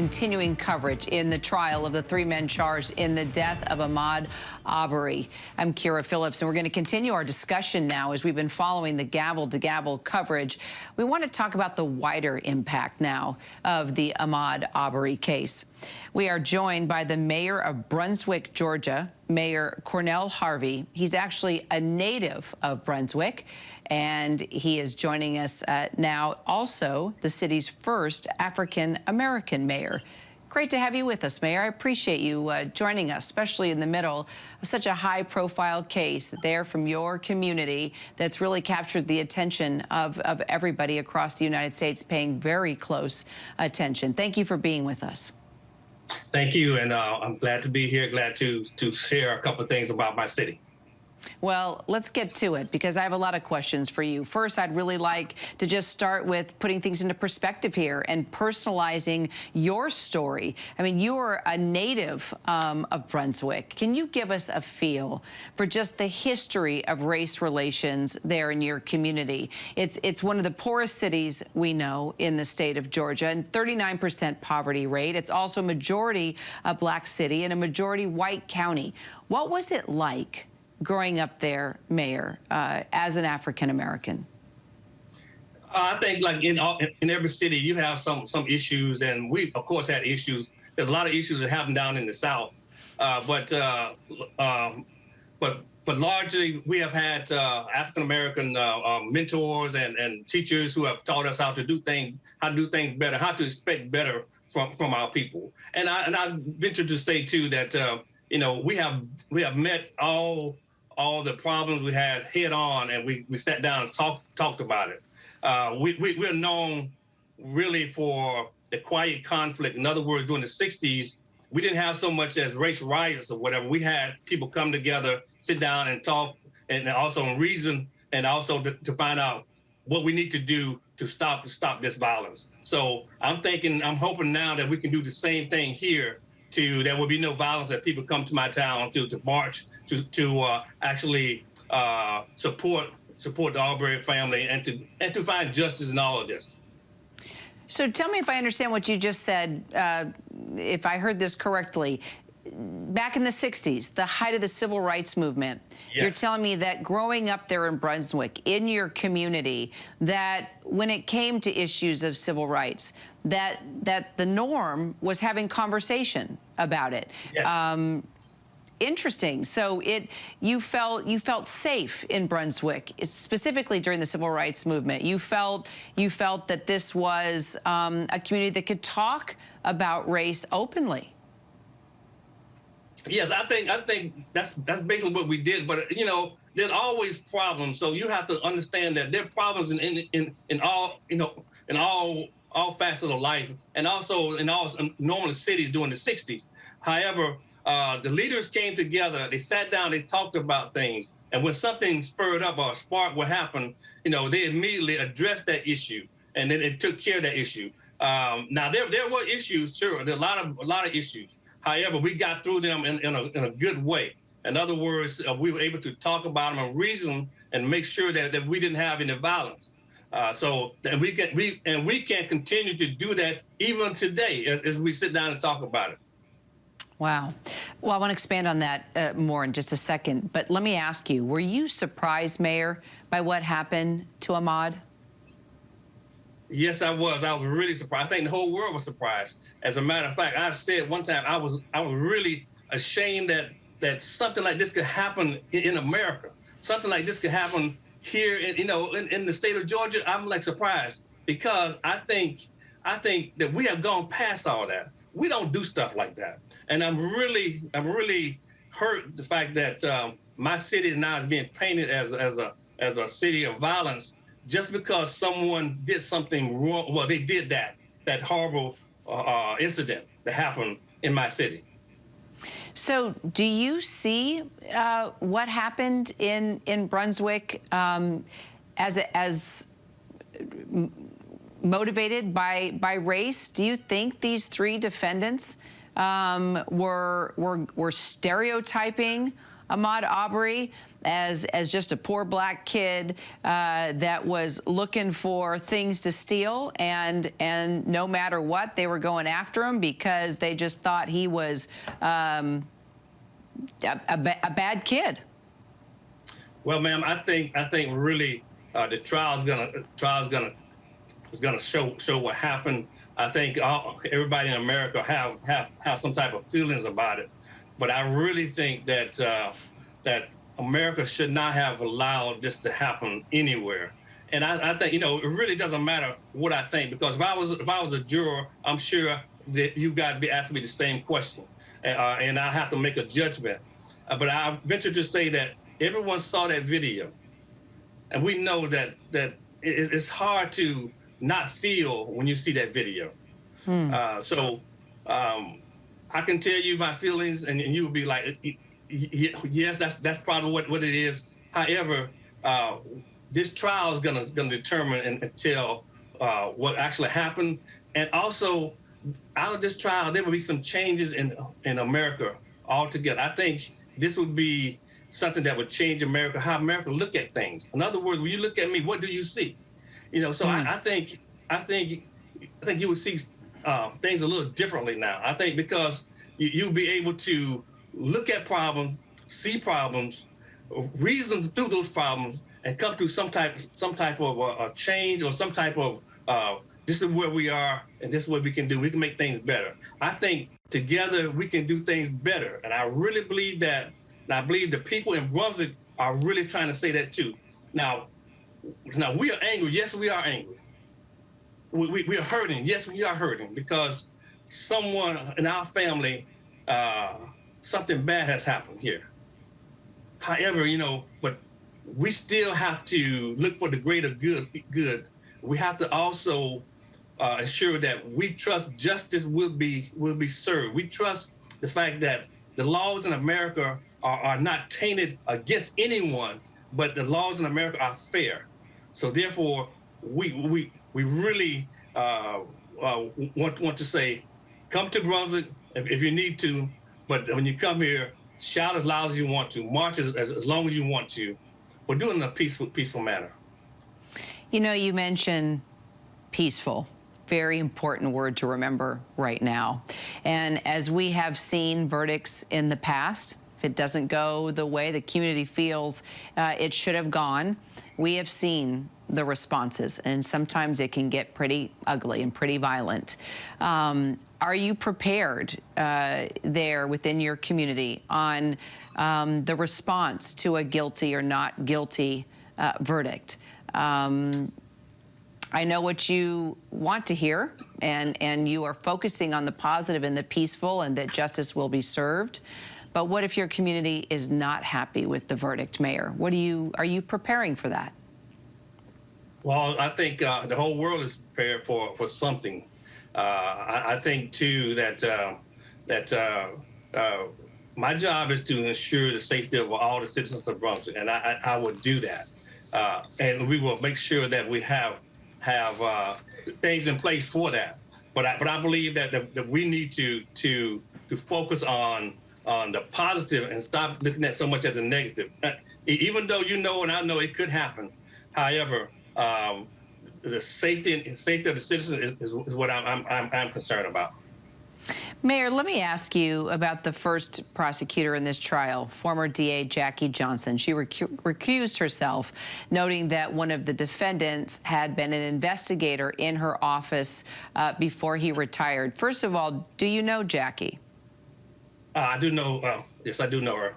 Continuing coverage in the trial of the three men charged in the death of Ahmaud Arbery. I'm Kira Phillips, and we're going to continue our discussion now as we've been following the gavel-to-gavel coverage. We want to talk about the wider impact now of the Ahmaud Arbery case. We are joined by the mayor of Brunswick, Georgia, Mayor Cornell Harvey. He's actually a native of Brunswick, and he is joining us now, also the city's first African-American mayor. Great to have you with us, Mayor. I appreciate you joining us, especially in the middle of such a high-profile case there from your community that's really captured the attention of everybody across the United States, paying very close attention. Thank you for being with us. Thank you, and I'm glad to be here, glad to share a couple of things about my city. Well, let's get to it, because I have a lot of questions for you. First, I'd really like to just start with putting things into perspective here and personalizing your story. I mean, you are a native of Brunswick. Can you give us a feel for just the history of race relations there in your community? It's one of the poorest cities we know in the state of Georgia, and 39% poverty rate. It's also a majority black city and a majority white county. What was it like growing up there, Mayor, as an African-American? I think, like in every city, you have some issues, and we, of course, had issues. There's a lot of issues that happen down in the South, but largely we have had African-American mentors and teachers who have taught us how to do things better, how to expect better from our people. And I venture to say too that you know, we have met all the problems we had head on, and we sat down and talked about it. We're known really for the quiet conflict. In other words, during the 60s, we didn't have so much as race riots or whatever. We had people come together, sit down and talk, and also reason, and also to find out what we need to do to stop this violence. So I'm hoping now that we can do the same thing here. There will be no violence, that people come to my town to march, to actually support the Arbery family, and to find justice in all of this. So tell me if I understand what you just said, if I heard this correctly. Back in the 60s, the height of the civil rights movement, yes, you're telling me that growing up there in Brunswick, in your community, that when it came to issues of civil rights, that the norm was having conversation about it. Yes. Interesting. So you felt safe in Brunswick, specifically during the civil rights movement. You felt that this was a community that could talk about race openly. Yes, I think that's basically what we did. But you know, there's always problems. So you have to understand that there are problems in all, you know, in all facets of life, and also in all normal cities during the 60s. However, the leaders came together, they sat down, they talked about things, and when something spurred up or a spark would happen, you know, they immediately addressed that issue, and then it took care of that issue. Now there were issues, sure, there are a lot of issues. However, we got through them in a good way. In other words, we were able to talk about them and reason and make sure that we didn't have any violence. So we can continue to do that even today as we sit down and talk about it. Wow. Well, I want to expand on that more in just a second. But let me ask you, were you surprised, Mayor, by what happened to Ahmaud? Yes, I was. I was really surprised. I think the whole world was surprised. As a matter of fact, I've said one time I was really ashamed that something like this could happen in America. Something like this could happen here, in the state of Georgia. I'm like surprised, because I think that we have gone past all that. We don't do stuff like that, and I'm really hurt the fact that my city now is being painted as a city of violence, just because someone did something wrong. Well, they did that horrible incident that happened in my city. So do you see what happened in Brunswick as motivated by race? Do you think these three defendants were stereotyping Ahmaud Arbery as just a poor black kid that was looking for things to steal, and no matter what, they were going after him because they just thought he was a bad kid? Well, ma'am, I think really the trial's gonna show what happened. I think everybody in America have some type of feelings about it, but I really think that that America should not have allowed this to happen anywhere. And I think, it really doesn't matter what I think, because if I was a juror, I'm sure that you guys be asking me the same question, and I have to make a judgment. But I venture to say that everyone saw that video, and we know that it's hard to not feel when you see that video. So I can tell you my feelings, and you will be like, yes, that's probably what it is. However, this trial is gonna determine and tell what actually happened. And also, out of this trial, there will be some changes in America altogether. I think this would be something that would change America, how America look at things. In other words, when you look at me, what do you see? So I think you would see things a little differently now. I think because you'll be able to look at problems, see problems, reason through those problems, and come to some type of a change, or some type of this is where we are and this is what we can do. We can make things better. I think together we can do things better, and I really believe that. And I believe the people in Brunswick are really trying to say that too. Now we are angry. Yes, we are angry. We are hurting. Yes, we are hurting because someone in our family, something bad has happened here. However, but we still have to look for the greater good. We have to also ensure that we trust justice will be served. We trust the fact that the laws in America are not tainted against anyone, but the laws in America are fair. So therefore, we really want to say, come to Brunswick if you need to, but when you come here, shout as loud as you want to, march as long as you want to, but do it in a peaceful manner. You mentioned peaceful. Very important word to remember right now. And as we have seen verdicts in the past, if it doesn't go the way the community feels it should have gone, we have seen the responses, and sometimes it can get pretty ugly and pretty violent. Are you prepared there within your community on the response to a guilty or not guilty verdict? I know what you want to hear, and you are focusing on the positive and the peaceful, and that justice will be served. But what if your community is not happy with the verdict, Mayor? Are you preparing for that? Well, I think the whole world is prepared for something. I think too that my job is to ensure the safety of all the citizens of Brunswick, and I will do that. And we will make sure that we have things in place for that. But I believe that we need to focus on the positive and stop looking at so much as a negative. Even though and I know it could happen. However, the safety of the citizens is what I'm concerned about. Mayor, let me ask you about the first prosecutor in this trial, former DA Jackie Johnson. She recused herself, noting that one of the defendants had been an investigator in her office before he retired. First of all, do you know Jackie? I do know. Yes, I do know her.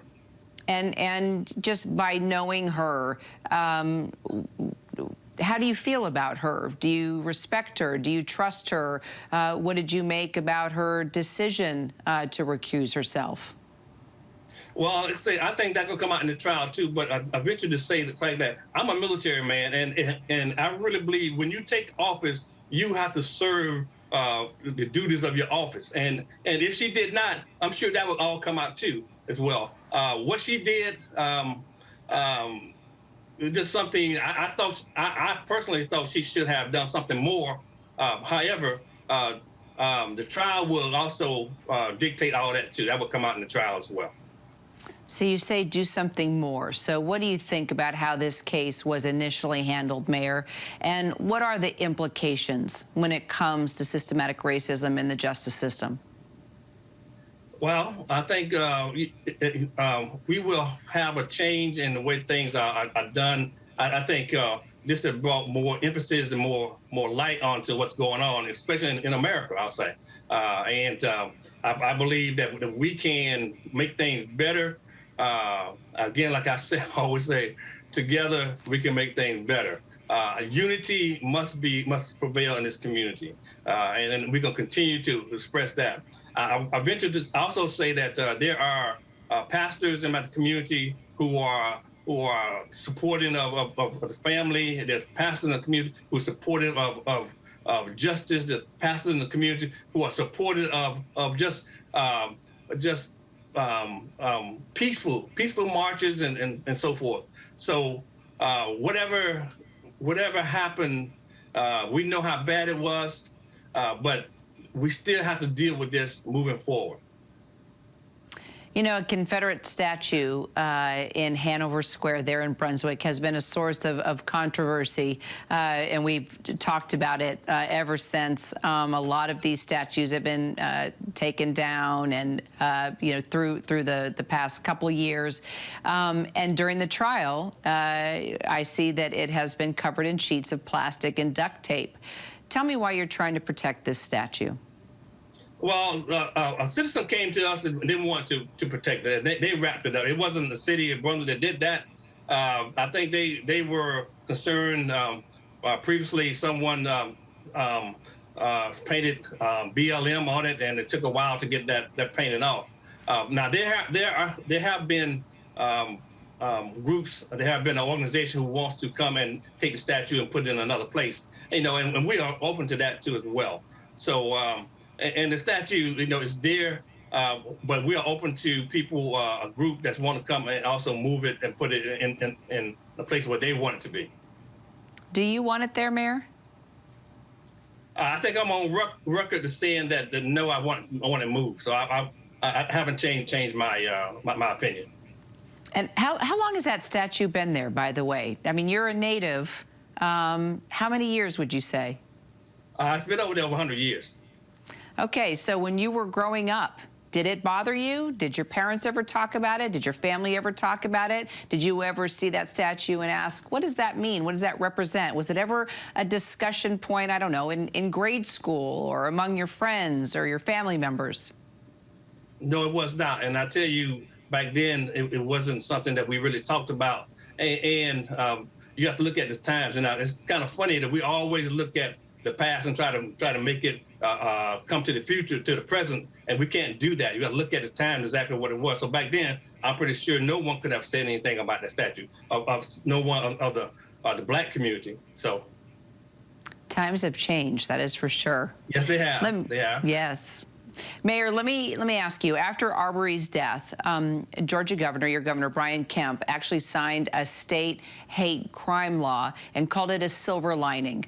And just by knowing her, how do you feel about her? Do you respect her? Do you trust her? What did you make about her decision to recuse herself? Well, I think that will come out in the trial too. But I venture to say the fact that I'm a military man, and I really believe when you take office, you have to serve the duties of your office. And if she did not, I'm sure that will all come out too as well. What she did. It was just something I personally thought she should have done something more. However, the trial will also dictate all that too. That will come out in the trial as well. So you say do something more. So what do you think about how this case was initially handled, Mayor? And what are the implications when it comes to systematic racism in the justice system? Well, I think we will have a change in the way things are done. I think this has brought more emphasis and more light onto what's going on, especially in America, I'll say. I believe that we can make things better. Again, like I said, I always say, together we can make things better. Unity must prevail in this community, and we're going to continue to express that. I venture to also say that there are pastors in my community who are supporting of the family. There's pastors in the community who are supportive of justice. There's pastors in the community who are supportive of just peaceful marches and so forth. So whatever happened, we know how bad it was, but we still have to deal with this moving forward. You know, a Confederate statue in Hanover Square there in Brunswick has been a source of controversy, and we've talked about it ever since. A lot of these statues have been taken down, and you know, through the past couple of years. And during the trial, I see that it has been covered in sheets of plastic and duct tape. Tell me why you're trying to protect this statue. Well, a citizen came to us and didn't want to protect it. They wrapped it up. It wasn't the city of Brunswick that did that. I think they were concerned. Previously, someone painted BLM on it, and it took a while to get that painted off. Now there have been groups. There have been an organization who wants to come and take the statue and put it in another place. You know, and we are open to that too as well. So. And the statue, you know, is there, but we are open to people, a group that want to come and also move it and put it in a place where they want it to be. Do you want it there, Mayor? I think I'm on record to saying that no, I want it moved. So I haven't changed my my opinion. And how long has that statue been there, by the way? I mean, you're a native. How many years would you say? It's been over 100 years. Okay, so when you were growing up, did it bother you? Did your parents ever talk about it? Did your family ever talk about it? Did you ever see that statue and ask, what does that mean? What does that represent? Was it ever a discussion point, I don't know, in grade school or among your friends or your family members? No, it was not. And I tell you, back then, it wasn't something that we really talked about. And you have to look at the times. And it's kind of funny that we always look at the past and try to make it come to the future, to the present, and we can't do that. You got to look at the time, exactly what it was. So back then, I'm pretty sure no one could have said anything about that statue of no one of the black community. So times have changed, that is for sure. Yes, they have. They have. Yes. Mayor, let me ask you, after Arbery's death, Georgia Governor, your Governor Brian Kemp, actually signed a state hate crime law and called it a silver lining.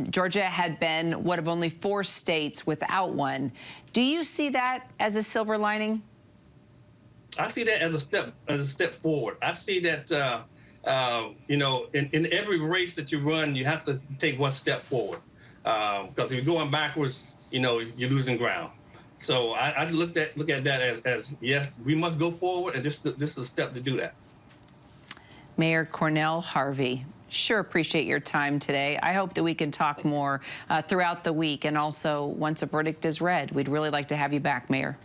Georgia had been one of only 4 states without one. Do you see that as a silver lining? I see that as a step forward. I see that you know, in every race that you run, you have to take one step forward, because if you're going backwards, you know, you're losing ground. So I look at that as yes, we must go forward, and this is a step to do that. Mayor Cornell Harvey, sure appreciate your time today. I hope that we can talk more throughout the week, and also once a verdict is read. We'd really like to have you back, Mayor.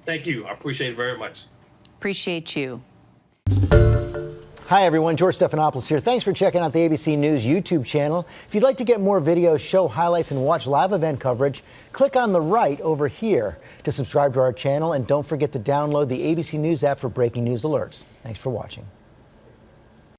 Thank you. I appreciate it very much. Appreciate you. Hi, everyone. George Stephanopoulos here. Thanks for checking out the ABC News YouTube channel. If you'd like to get more videos, show highlights, and watch live event coverage, click on the right over here to subscribe to our channel. And don't forget to download the ABC News app for breaking news alerts. Thanks for watching.